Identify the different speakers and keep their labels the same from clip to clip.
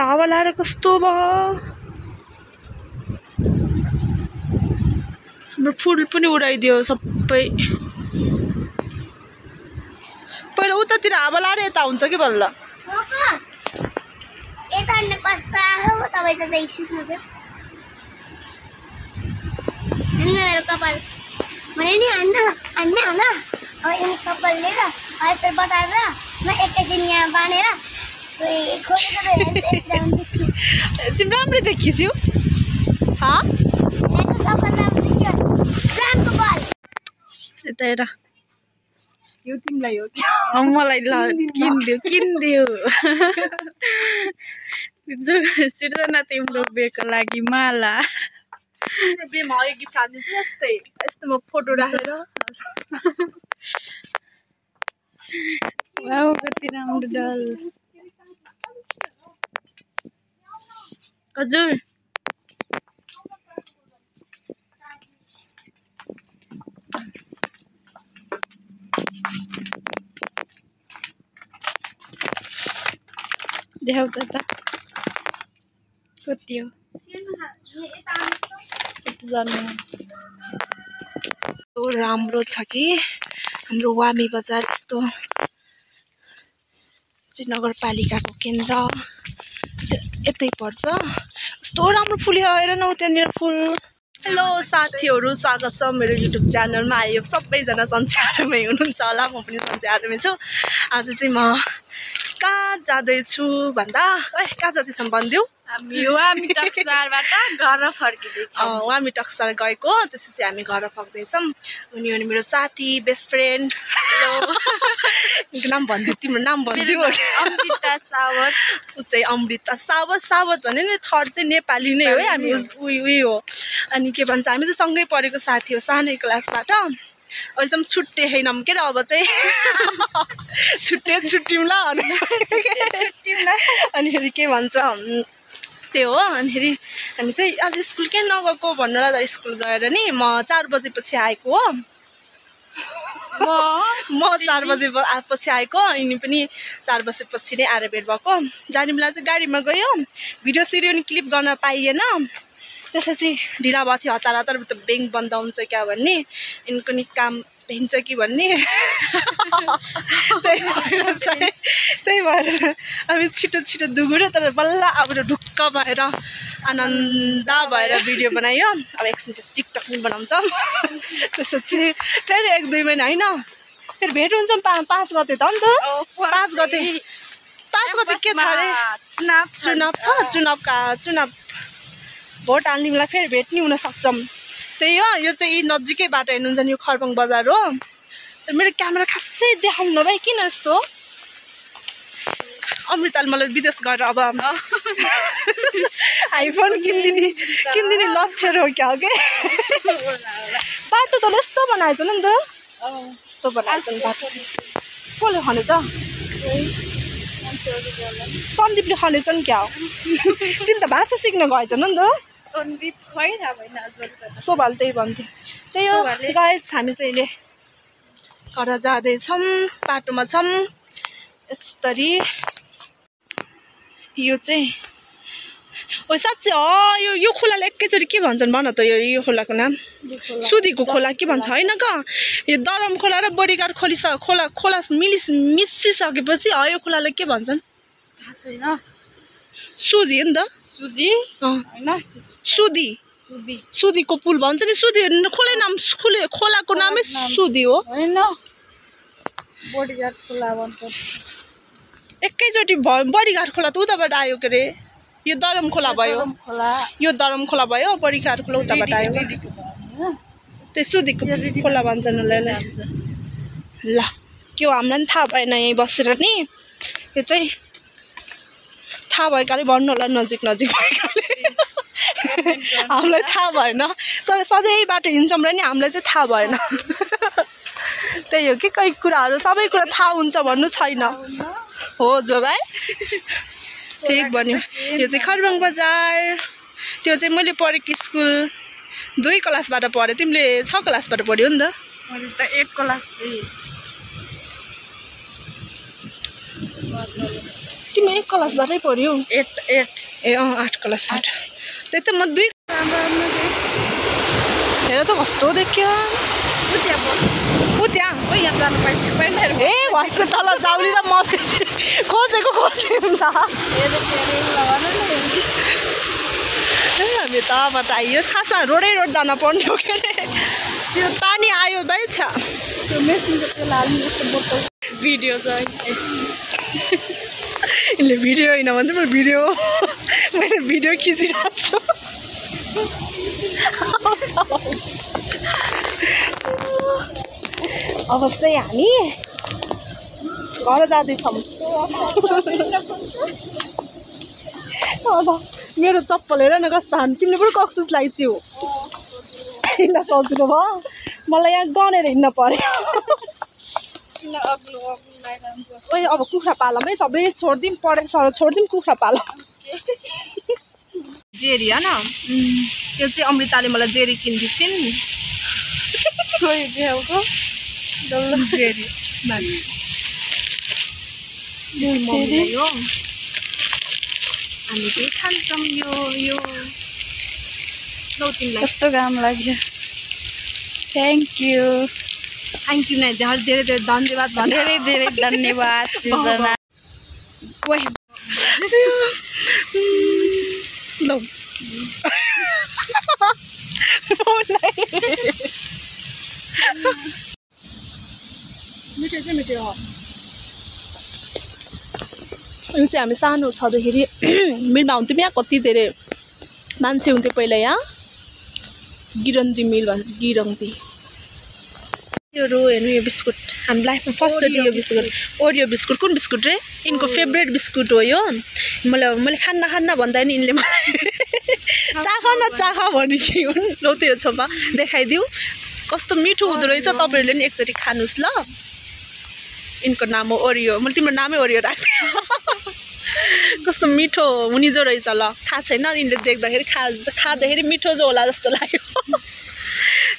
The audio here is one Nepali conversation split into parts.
Speaker 1: हावा लाएर कस्तो भयो हाम्रो फुल पनि उडाइदियो सबै पहिला उतातिर हावा लाएर यता हुन्छ कि बल्ल
Speaker 2: यता अन्य कस्ता हो तपाईँ त देखिसक्नु मेरो कपाल मैले नि हान्न अब यिनी कपाल लिएर यस्तो बटाएर म एकैछिन यहाँ बाँधेर
Speaker 1: तिम्रो राम्रै देखिस्यौ यता हेर
Speaker 3: यो तिमीलाई हो
Speaker 1: मलाई ल किनिदियो सिर्जना तिम्रो बेको लागि माला
Speaker 3: बेमा यो गिफ्ट हानिदिन्छु यस्तै यस्तोमा फोटो राखेर
Speaker 1: वाउ कति राम्रो डल हजुर देखाउ त कति हो यस्तो राम्रो छ कि हाम्रो वामी बजार यस्तो नगरपालिकाको केन्द्र यतै पर्छ कस्तो राम्रो फुल्यो हेर न त्यहाँनिर फुल हेलो साथीहरू स्वागत छ मेरो युट्युब च्यानलमा आयो सबैजना सन्चै हुनुहुन्छ होला म पनि सन्चै छु आज चाहिँ म कहाँ जाँदैछु भन्दा कहाँ जाँदैछौँ भनिदेऊ
Speaker 3: हामी वामी टक्सारबाट घर फर्किँदैछौँ
Speaker 1: वामी टक्सार गएको त्यसपछि हामी घर फर्क्दैछौँ उनी हो मेरो साथी बेस्ट फ्रेन्ड नाम भनिदिऊ तिम्रो नाम भनिदिऊ
Speaker 3: अमृता सावत
Speaker 1: ऊ चाहिँ अमृता सावत भने नि थर्ड चाहिँ नेपाली नै हो है हामी उयो हो अनि के भन्छ हामी चाहिँ सँगै पढेको साथी हो सानै क्लासबाट अहिले चाहिँ छुट्टे छैनौँ के अब चाहिँ छुट्टिउँला अनिखेरि के भन्छ त्यो हो अनिखेरि हामी चाहिँ आज स्कुल के नगएको भनेर स्कुल गएर नि म 4 बजेपछि आएको हो म 4 बजे पछि आएको यिनी पनि 4 बजेपछि नै आएर भेट भएको जाने बेला चाहिँ गाडीमा गयो भिडियो सिडियो नि क्लिप गर्न पाइएन त्यसपछि ढिला भएको थियो हतार त ब्याङ्क बन्द हुन्छ क्या भन्ने यिनको नि काम भेन्छ कि भन्ने त्यही भएर हामी छिटो दुगुऱ्यो तर बल्ल अब ढुक्क भएर आनन्द भएर भिडियो बनायो अब एकछिनपछि टिकटक पनि बनाउँछ त्यसपछि फेरि 1-2 महिना होइन फेरि भेट हुन्छ 5 गते त अन्त 5 गते के छ अरे चुनाव भोट हाल्ने बेला फेरि भेट नि हुन सक्छौँ त्यही हो यो चाहिँ यी नजिकै बाटो हेर्नुहुन्छ नि यो खरबङ बजार हो मेरो क्यामेरा खासै देखाउनु भाइ किन यस्तो अमृताले मलाई विदेश गएर अब आइफोन किनिदिने लक्ष्य हो क्या हो के बाटो त यस्तो बनाएछ नि त यस्तो बनाएछ नि बाटो कसले खनेछ सन्दीपले खनेछ नि क्या हो तिमी त भाषा सिक्न गएछ नि त सोभाले त्यही भन्थ्यो त्यही हो गाइस हामी चाहिँ अहिले घर जाँदैछौँ बाटोमा छौँ यस्तरी यो चाहिँ ओ साँच्चै यो खोलालाई एकैचोटि के भन्छन् भन त यो खोलाको नाम सुदीको खोला के भन्छ होइन क यो दरम खोला र बडीगाड खोला मिसिसकेपछि यो खोलालाई के भन्छन्
Speaker 3: थाहा छैन
Speaker 1: सुजी हो नि त
Speaker 3: सुजी हैन
Speaker 1: सुदीको पुल भन्छ नि सुदी खोलै नाम खोलाको नामै सुदी हो
Speaker 3: हैन बडीगाड खोला भन्छ
Speaker 1: एकैचोटि बडीघाट खोला त उताबाट आयो के अरे यो दरम खोला भयो यो दरम खोला भयो बडीघाट खोला उताबाट आयो त्यही सुदीको खोला भन्छन् ल के हो हामीलाई पनि थाहा भएन यहीँ बसेर नि यो चाहिँ थाहा भएकाले भन्नु होला नजिक भएकाले हामीलाई थाहा भएन तर सधैँ बाटो हिँड्छौँ र नि हामीलाई चाहिँ थाहा भएन त्यही हो कि कही कुराहरू सबै कुरा थाहा हुन्छ भन्नु छैन हो जो भाइ ठिक भन्यो यो चाहिँ खरबङ बजार त्यो चाहिँ मैले पढेको स्कुल 2 क्लासबाट पढेँ तिमीले 6 क्लासबाट पढ्यौ नि त
Speaker 3: मैले त 1 क्लास
Speaker 1: तिमी 1 क्लासबाटै पढ्यौ
Speaker 3: 8
Speaker 1: ए 8 क्लासबाट त्यही त म 2 हेर त कस्तो देखियो उ त्यहाँ
Speaker 3: ओ यहाँ जानु पाइन्छ पहिला
Speaker 1: ए घस्छ तल जाउली र म खोजेको नि त हामी त अब त आइयो खासमा रोड जान पर्ने हो के अरे त्यो पानी आयो भाइ छ
Speaker 3: त्यो मेसिनको तेल हाल्नु जस्तो बोतल
Speaker 1: भिडियो चाहिँ यसले भिडियो होइन भने मैले भिडियो खिचिरहेको छु अब चाहिँ हामी घर जाँदैछौँ मेरो चप्पल हेर न कस्तो हान तिमीले पनि कक्सिस लगाइछौ किन सजिलो भयो मलाई यहाँ गनेर हिँड्न पर्यो ओइ अब कुखुरा पालौँ है सबै छोडिदिउँ पढेर सर छोडिदिउँ कुखुरा पालौँ जेरी होइन त्यो चाहिँ अमृताले मलाई जेरी किनिदिन्छन् जेरी मम्मीलाई हो हामी चाहिँ खान्छौँ यो लौ तिमीलाई
Speaker 3: कस्तो काम लाग्यो थ्याङ्क यू
Speaker 1: नै धेरै धेरै धन्यवाद
Speaker 3: धेरै धेरै धन्यवाद सृजना
Speaker 1: ओइ लौ मिठो चाहिँ मिठो हो यो चाहिँ हामी सानो छँदाखेरि मिलमा हुन्थ्यौँ यहाँ कति धेरै मान्छे हुन्थ्यो पहिला यहाँ गिरन्ती मिल भन्छ गिरन्ती योहरू हेर्नु यो बिस्कुट हाम्रो लाइफमा फर्स्टचोटि यो बिस्कुट ओरियो बिस्कुट कुन बिस्कुट रे यिनको फेभरेट बिस्कुट हो यो मैले खान्न भन्दा नि यिनले मलाई चाख भने कि हुन् लौ त्यो यो छोपा देखाइदिउ कस्तो मिठो हुँदो रहेछ तपाईँहरूले नि एकचोटि खानुहोस् ल यिनको नाम हो ओरियो मैले तिम्रो नामै ओरियो राखेँ कस्तो मिठो हुने जो रहेछ ल थाहा छैन यिनले देख्दाखेरि खाँदाखेरि मिठो जो होला जस्तो लाग्यो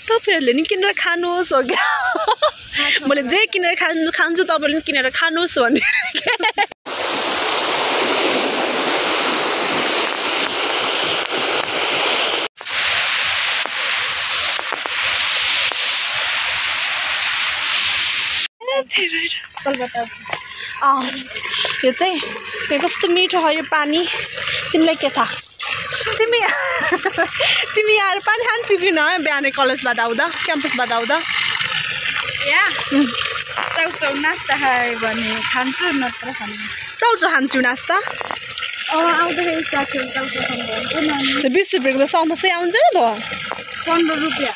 Speaker 1: तपाईँहरूले नि किनेर खानुहोस् हो क्या मैले जे किनेर खान्छु तपाईँहरूले नि किनेर खानुहोस् भन्ने यो चाहिँ कस्तो मिठो हो यो पानी तिमीलाई के थाहा तिमी यहाँ पानी खान्छौ किन बिहानै कलेजबाट आउँदा क्याम्पसबाट आउँदा
Speaker 3: चाउचाउ नास्ता खायो भने खान्छु नत्र खान्छु
Speaker 1: चाउचाउ खान्छु नास्ता
Speaker 3: आउँदाखेरि साथीहरू चाउचाउ खानु
Speaker 1: 20 रुपियाँको त समोसै आउँछ नि भयो
Speaker 3: 15 रुपियाँ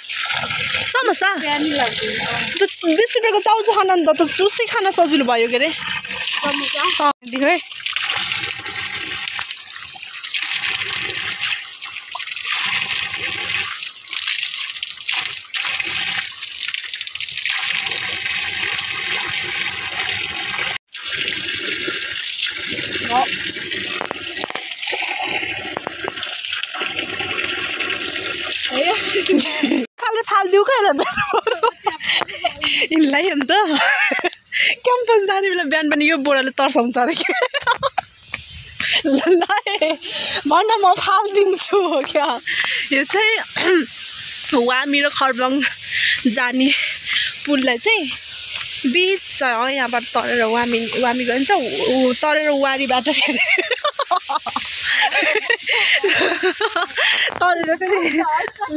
Speaker 1: समोसा
Speaker 3: बिहानी लाग्छ
Speaker 1: 20 रुपियाँको चाउचाउ खान नि त चुसी खान सजिलो भयो के अरे
Speaker 3: समोसा
Speaker 1: दिखो है खाले फालिदिउ क्या यिनलाई अन्त क्याम्पस जाने बेला बिहान पनि यो बोराले तर्साउँछ अरे क्या ल भन्न म फालिदिन्छु हो क्या यो चाहिँ वामी र खरबङ जाने पुललाई चाहिँ बिच छ यहाँबाट तरेर वामी गइन्छ तरेर वारीबाट तरेर फेरि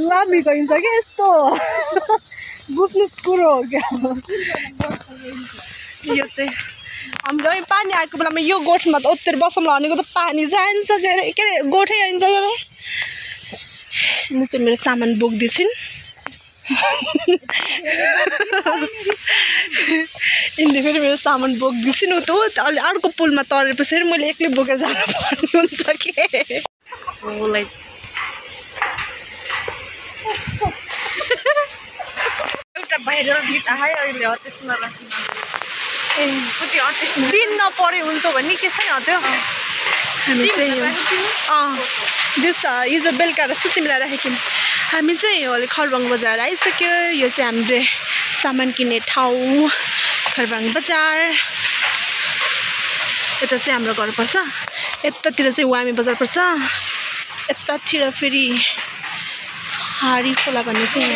Speaker 1: वामी गइन्छ क्या यस्तो बुझ्ने कुरो हो क्या यो चाहिँ हाम्रो पानी आएको बेलामा यो गोठमा त उत्तर बसौँला भनेको त पानी जान्छ के अरे गोठै जान्छ के अरे यो चाहिँ मेरो सामान बोक्दैछिन् यिनले फेरि मेरो सामान बोक्दैछिन् उ त अलि अर्को पुलमा तरेपछि फेरि मैले एक्लै बोकेर जानु पर्ने हुन्छ के
Speaker 3: एउटा भाइरल गीत आयो अहिले हो त्यसमा राख्नु
Speaker 1: दिन नपऱ्यो हुन्थ्यो भने के छ नि त्यो हामी चाहिँ हिजो बेलुका र सुतिमीलाई राखेको हामी चाहिँ अहिले खरबङ बजार आइसक्यो यो चाहिँ हामीले सामान किन्ने ठाउँ खरबङ बजार यता चाहिँ हाम्रो घर पर्छ यतातिर चाहिँ वामी बजार पर्छ यतातिर फेरि हाडी खोला भन्ने चाहिँ